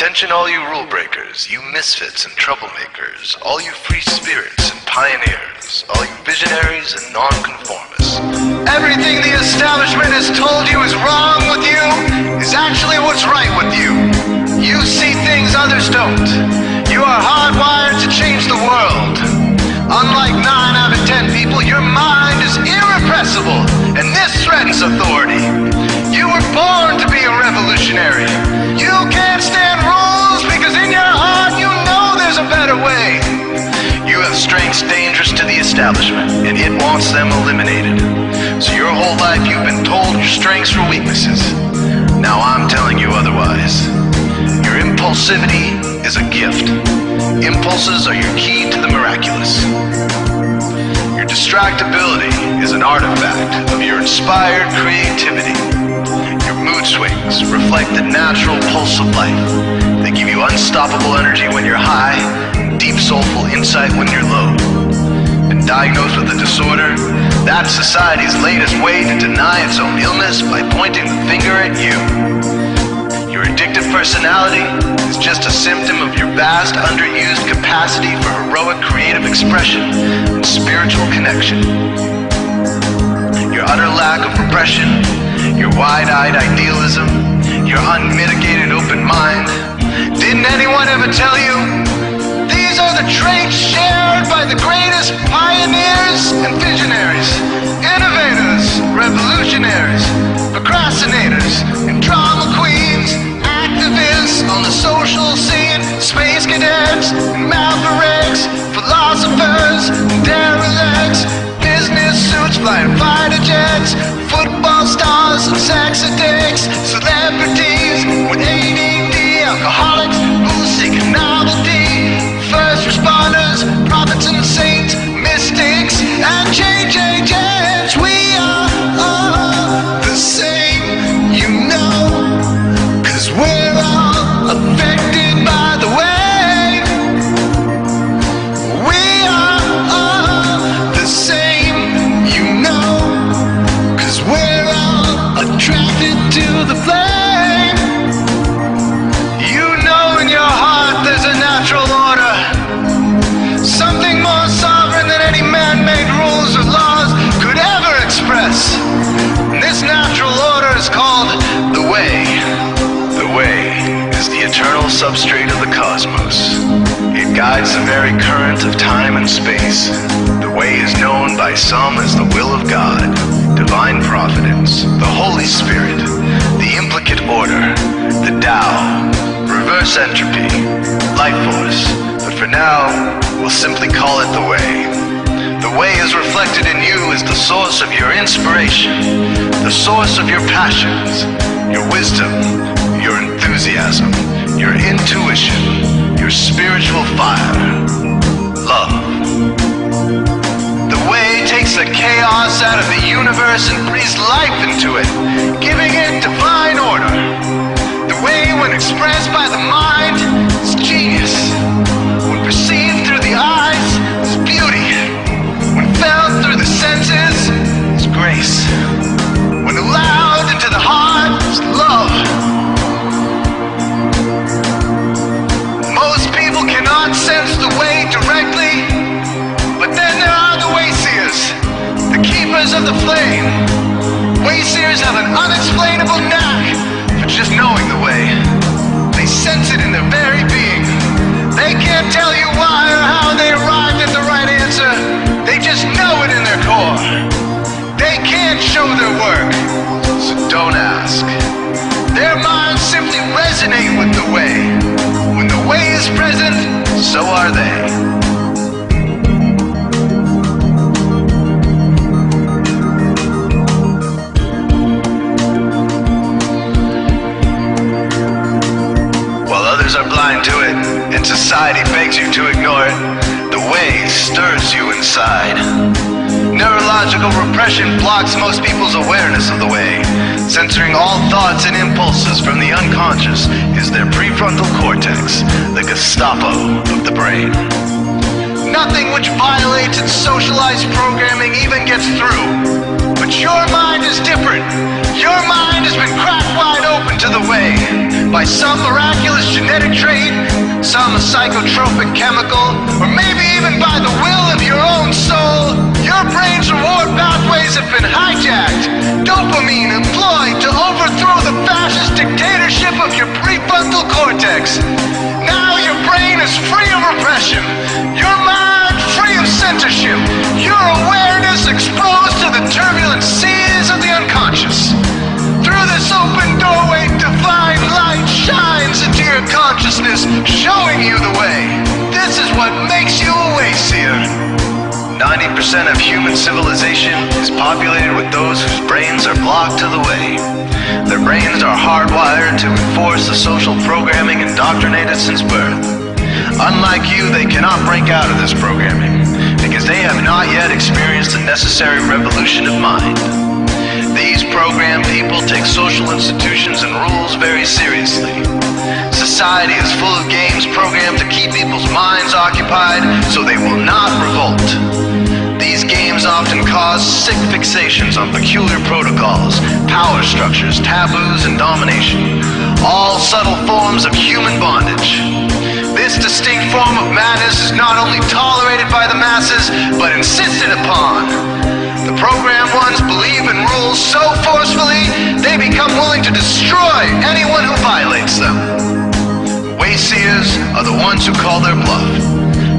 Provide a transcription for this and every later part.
Attention all you rule breakers, you misfits and troublemakers, all you free spirits and pioneers, all you visionaries and nonconformists. Everything the establishment has told you is wrong with you is actually what's right with you. You see things others don't. You are hardwired to change the world. Unlike 9 out of 10 people, your mind is irrepressible, and this threatens authority. You were born to be a revolutionary. You can't stand rules because in your heart you know there's a better way. You have strengths dangerous to the establishment, and it wants them eliminated. So your whole life you've been told your strengths were weaknesses. Now I'm telling you otherwise. Your impulsivity is a gift. Impulses are your key to the miraculous. Your distractibility is an artifact of your inspired creativity. Your mood swings reflect the natural pulse of life. They give you unstoppable energy when you're high, and deep soulful insight when you're low. And diagnosed with a disorder, that's society's latest way to deny its own illness by pointing the finger at you. Your addictive personality is just a symptom of your vast, underused capacity for heroic creative expression and spiritual connection. Your utter lack of repression, your wide-eyed idealism, your unmitigated open mind. Didn't anyone ever tell you? These are the traits shared by the greatest pioneers and visionaries, innovators, revolutionaries, procrastinators, and drama queens, activists on the social scene, space cadets, and mavericks, philosophers, and derelicts, business suits, flying fighter jets, football stars and sex addicts, celebrities with ADD, alcoholics who seek novelty, first responders, prophets and saints, mystics, and change agents. We are all the same, you know, 'cause we're all affected by the way. We are all the same, you know, 'cause we're all attracted to the flame. You know in your heart there's a natural order, something more sovereign than any man-made rules or laws could ever express. And this natural order is called the way. The way is the eternal substrate of the cosmos. It guides the very current of time and space. The way is known by some as the will of God, divine providence, the Holy Spirit, the implicate order, the Tao, reverse entropy, life force. But for now, we'll simply call it the way. The way is reflected in you as the source of your inspiration, the source of your passions, your wisdom, your enthusiasm, your intuition, your spiritual fire, love. The way takes the chaos out of the universe and breathes life into it, giving it divine order. The way, when expressed by the mind, is genius. When perceived through the eyes, is beauty. When felt through the senses, is grace. When allowed into the heart, is love. Most people cannot sense the way directly, but then there are the wayseers, the keepers of the flame. Wayseers have an unexplainable knack for just knowing the way. They sense it in their very being. They can't tell you why or how they arrived at the right answer. They just know it in their core. They can't show their work, so don't ask. Their minds simply resonate with the way. When the way is present, so are they. Are blind to it, and society begs you to ignore it. The way stirs you inside. Neurological repression blocks most people's awareness of the way. Censoring all thoughts and impulses from the unconscious is their prefrontal cortex, the Gestapo of the brain. Nothing which violates its socialized programming even gets through. But your mind is different. Your mind has been cracked wide open to the way. by some miraculous genetic trait, some psychotropic chemical, or maybe even by the will of your own soul, your brain's reward pathways have been hijacked. Dopamine employed to overthrow the fascist dictatorship of your prefrontal cortex. Now your brain is free of repression, your mind free of censorship, your awareness exposed to the turbulent seas of the unconscious. Through this open doorway, divine light shines into your consciousness, showing you the way. This is what makes you a wayseer. 90% of human civilization is populated with those whose brains are blocked to the way. Their brains are hardwired to enforce the social programming indoctrinated since birth. Unlike you, they cannot break out of this programming, because they have not yet experienced the necessary revolution of mind. These programmed people take social institutions and rules very seriously. Society is full of games programmed to keep people's minds occupied so they will not revolt. These games often cause sick fixations on peculiar protocols, power structures, taboos, and domination, all subtle forms of human bondage. This distinct form of madness is not only tolerated by the masses, but insisted upon. The programmed ones believe in rules so forcefully, they become willing to destroy anyone who violates them. Wayseers are the ones who call their bluff.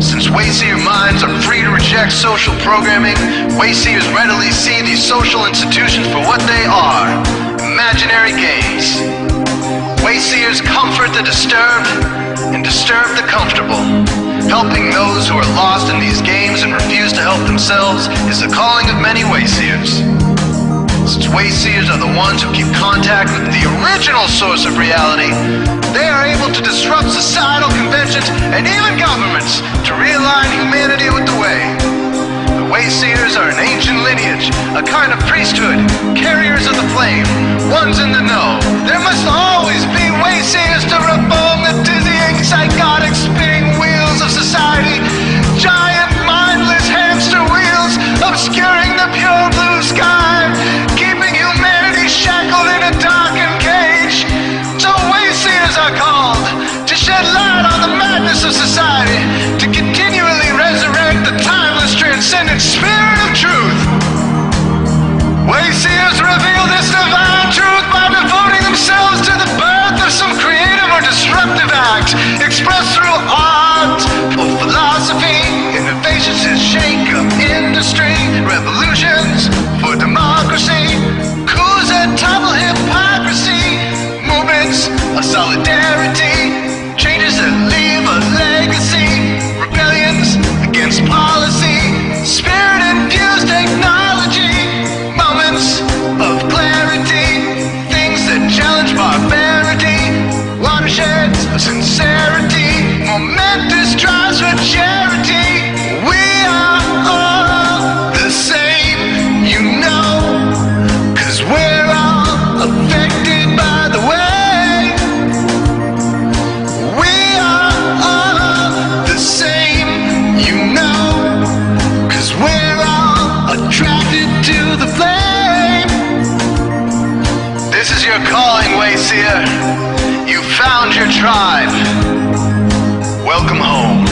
Since wayseer minds are free to reject social programming, wayseers readily see these social institutions for what they are, imaginary games. Wayseers comfort the disturbed and disturb the comfortable. Helping those who are lost in these games and refuse to help themselves is the calling of many wayseers. Since wayseers are the ones who keep contact with the original source of reality, they are able to disrupt societal conventions and even governments to realign humanity with the way. The wayseers are an ancient lineage, a kind of priesthood, carriers of the flame, ones in the know. There must always be wayseers to reform the dizzying, psychotic, spinning wheels of society, giant, mindless hamster wheels obscuring the pure blue sky, keeping humanity shackled in a darkened cage. So wayseers are called to shed light on the madness of society, to continually resurrect the timeless, transcendent spirit of truth. Wayseers reveal this divine truth by devoting themselves to the birth of some creative or disruptive act, expressed through art or philosophy. Innovations that shake up industry, revolutions for democracy, coups that topple hypocrisy, movements of solidarity, changes that leave a legacy, rebellions against policy, spirit-infused technology, moments of clarity, things that challenge barbarity, watersheds of sincerity, momentous drives for charity. We are all the same, you know, 'cause we're all affected by the way. We are all the same, you know, 'cause we're all attracted to the flame. This is your calling, wayseer. You found your tribe. Welcome home.